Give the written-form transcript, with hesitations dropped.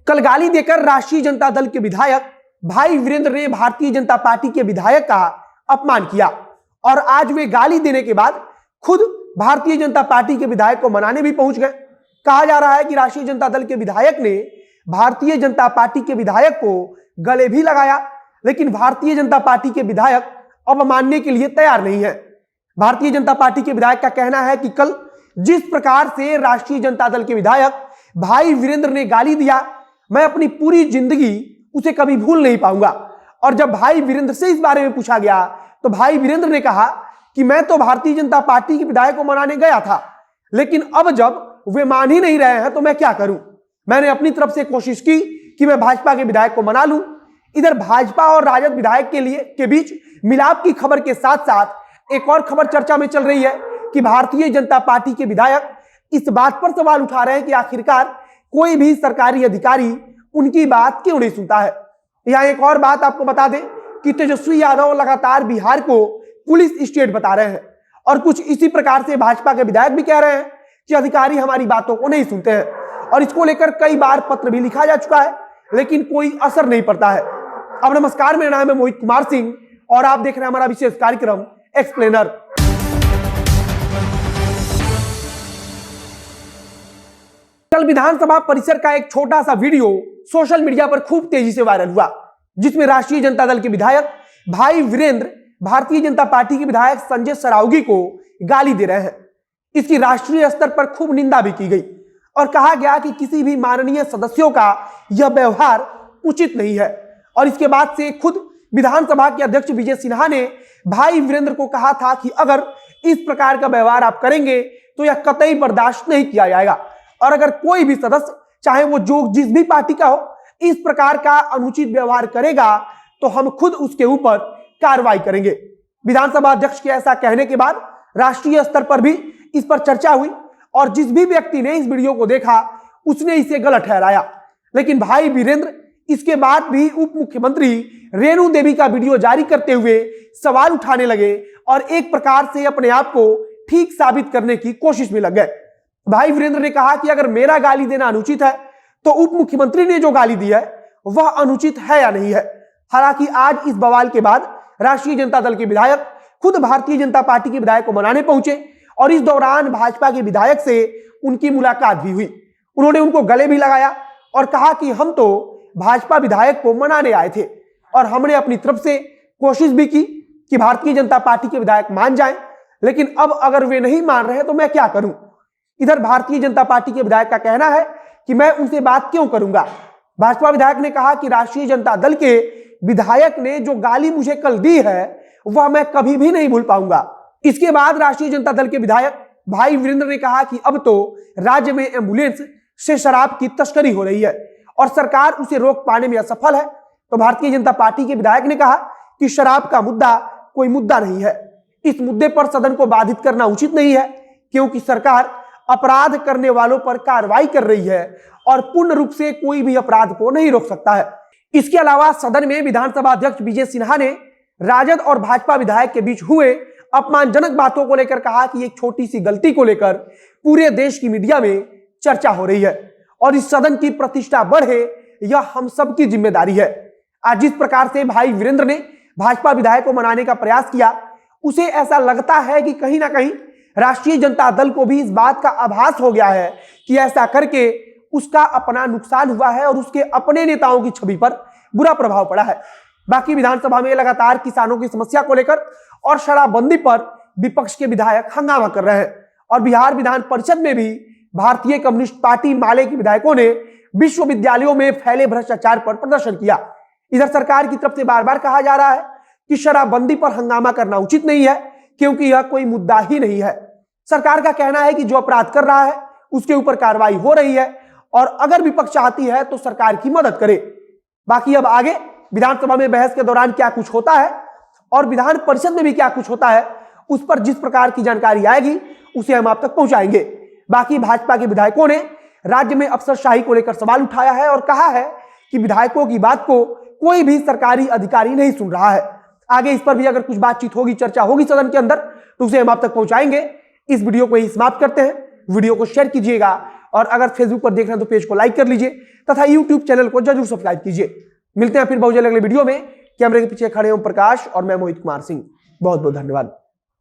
कल गाली देकर राष्ट्रीय जनता दल के विधायक भाई वीरेंद्र ने भारतीय जनता पार्टी के विधायक का अपमान किया और आज वे गाली देने के बाद खुद भारतीय जनता पार्टी के विधायक को मनाने भी पहुंच गए। कहा जा रहा है कि राष्ट्रीय जनता दल के विधायक ने भारतीय जनता पार्टी के विधायक को गले भी लगाया, लेकिन भारतीय जनता पार्टी के विधायक अब मानने के लिए तैयार नहीं है। भारतीय जनता पार्टी के विधायक का कहना है कि कल जिस प्रकार से राष्ट्रीय जनता दल के विधायक भाई वीरेंद्र ने गाली दिया, मैं अपनी पूरी जिंदगी उसे कभी भूल नहीं पाऊंगा। और जब भाई वीरेंद्र से इस बारे में पूछा गया तो भाई वीरेंद्र ने कहा कि मैं तो भारतीय जनता पार्टी के विधायक को मनाने गया था, लेकिन अब जब वे मान ही नहीं रहे हैं तो मैं क्या करूं। मैंने अपनी तरफ से कोशिश की कि मैं भाजपा के विधायक को मना लूं। इधर भाजपा और राजद विधायक के बीच मिलाप की खबर के साथ साथ एक और खबर चर्चा में चल रही है कि भारतीय जनता पार्टी के विधायक इस बात पर सवाल उठा रहे हैं कि आखिरकार कोई भी सरकारी अधिकारी उनकी बात क्यों नहीं सुनता है। यहां एक और बात आपको बता दें कि तेजस्वी यादव लगातार बिहार को पुलिस स्टेट बता रहे हैं और कुछ इसी प्रकार से भाजपा के विधायक भी कह रहे हैं कि अधिकारी हमारी बातों को नहीं सुनते हैं। और इसको लेकर कई बार पत्र भी लिखा जा चुका है, लेकिन कोई असर नहीं पड़ता है। अब नमस्कार, मेरा नाम है मोहित कुमार सिंह और आप देख रहे हैं हमारा विशेष कार्यक्रम एक्सप्लेनर। कल विधानसभा परिसर का एक छोटा सा वीडियो सोशल मीडिया पर खूब तेजी से वायरल हुआ, जिसमें राष्ट्रीय जनता दल के विधायक भाई वीरेंद्र भारतीय जनता पार्टी के विधायक संजय सरावगी को गाली दे रहे हैं। इसकी राष्ट्रीय स्तर पर खूब निंदा भी की गई और कहा गया कि किसी भी माननीय सदस्यों का यह व्यवहार उचित नहीं है। और इसके बाद से खुद विधानसभा के अध्यक्ष विजय सिन्हा ने भाई वीरेंद्र को कहा था कि अगर इस प्रकार का व्यवहार आप करेंगे तो यह कतई बर्दाश्त नहीं किया जाएगा और अगर कोई भी सदस्य, चाहे वो जिस भी पार्टी का हो, इस प्रकार का अनुचित व्यवहार करेगा तो हम खुद उसके ऊपर कार्रवाई करेंगे। विधानसभा अध्यक्ष के ऐसा कहने के बाद राष्ट्रीय स्तर पर भी इस पर चर्चा हुई और जिस भी व्यक्ति ने इस वीडियो को देखा उसने इसे गलत ठहराया। लेकिन भाई वीरेंद्र इसके बाद भी उप मुख्यमंत्री रेणु देवी का वीडियो जारी करते हुए सवाल उठाने लगे और एक प्रकार से अपने आप को ठीक साबित करने की कोशिश में लग गए। भाई वीरेंद्र ने कहा कि अगर मेरा गाली देना अनुचित है तो उप मुख्यमंत्री ने जो गाली दी है वह अनुचित है या नहीं है। हालांकि आज इस बवाल के बाद राष्ट्रीय जनता दल के विधायक खुद भारतीय जनता पार्टी के विधायक को मनाने पहुंचे और इस दौरान भाजपा के विधायक से उनकी मुलाकात भी हुई। उन्होंने उनको गले भी लगाया और कहा कि हम तो भाजपा विधायक को मनाने आए थे और हमने अपनी तरफ से कोशिश भी की कि भारतीय जनता पार्टी के विधायक मान जाएं, लेकिन अब अगर वे नहीं मान रहे तो मैं क्या करूं। इधर भारतीय जनता पार्टी के विधायक का कहना है कि मैं उनसे बात क्यों करूंगा। भाजपा विधायक ने कहा कि राष्ट्रीय जनता दल के विधायक ने जो गाली मुझे कल दी है वह मैं कभी भी नहीं भूल पाऊंगा। इसके बाद राष्ट्रीय जनता दल के विधायक भाई वीरेंद्र ने कहा कि अब तो राज्य में एम्बुलेंस से शराब की तस्करी हो रही है और सरकार उसे रोक पाने में असफल है। तो भारतीय जनता पार्टी के विधायक ने कहा कि शराब का मुद्दा कोई मुद्दा नहीं है, इस मुद्दे पर सदन को बाधित करना उचित नहीं है क्योंकि सरकार अपराध करने वालों पर कार्रवाई कर रही है और पूर्ण रूप से कोई भी अपराध को नहीं रोक सकता है। इसके अलावा सदन में विधानसभा अध्यक्ष विजय सिन्हा ने राजद और भाजपा विधायक के बीच हुए अपमानजनक बातों को लेकर कहा कि एक छोटी सी गलती को लेकर पूरे देश की मीडिया में चर्चा हो रही है और इस सदन की प्रतिष्ठा बढ़े यह हम सबकी जिम्मेदारी है। आज जिस प्रकार से भाई वीरेंद्र ने भाजपा विधायक को मनाने का प्रयास किया, उसे ऐसा लगता है कि कहीं ना कहीं राष्ट्रीय जनता दल को भी इस बात का आभास हो गया है कि ऐसा करके उसका अपना नुकसान हुआ है और उसके अपने नेताओं की छवि पर बुरा प्रभाव पड़ा है। बाकी विधानसभा में लगातार किसानों की समस्या को लेकर और शराबबंदी पर विपक्ष के विधायक हंगामा कर रहे हैं और बिहार विधान परिषद में भी भारतीय कम्युनिस्ट पार्टी माले के विधायकों ने विश्वविद्यालयों में फैले भ्रष्टाचार पर प्रदर्शन किया। इधर सरकार की तरफ से बार बार कहा जा रहा है कि शराबबंदी पर हंगामा करना उचित नहीं है क्योंकि यह कोई मुद्दा ही नहीं है। सरकार का कहना है कि जो अपराध कर रहा है उसके ऊपर कार्रवाई हो रही है और अगर विपक्ष चाहती है तो सरकार की मदद करे। बाकी अब आगे विधानसभा में बहस के दौरान क्या कुछ होता है और विधान परिषद में भी क्या कुछ होता है, उस पर जिस प्रकार की जानकारी आएगी उसे हम आप तक पहुंचाएंगे। बाकी भाजपा के विधायकों ने राज्य में अफसरशाही को लेकर सवाल उठाया है और कहा है कि विधायकों की बात को कोई भी सरकारी अधिकारी नहीं सुन रहा है। आगे इस पर भी अगर कुछ बातचीत होगी, चर्चा होगी सदन के अंदर, तो उसे हम आप तक पहुंचाएंगे। इस वीडियो को यही समाप्त करते हैं। वीडियो को शेयर कीजिएगा और अगर फेसबुक पर देख रहे हैं तो पेज को लाइक कर लीजिए तथा यूट्यूब चैनल को जरूर सब्सक्राइब कीजिए। मिलते हैं फिर बहुत जल्द अगले वीडियो में। कैमरे के पीछे खड़े ओम प्रकाश और मैं मोहित कुमार सिंह। बहुत बहुत धन्यवाद।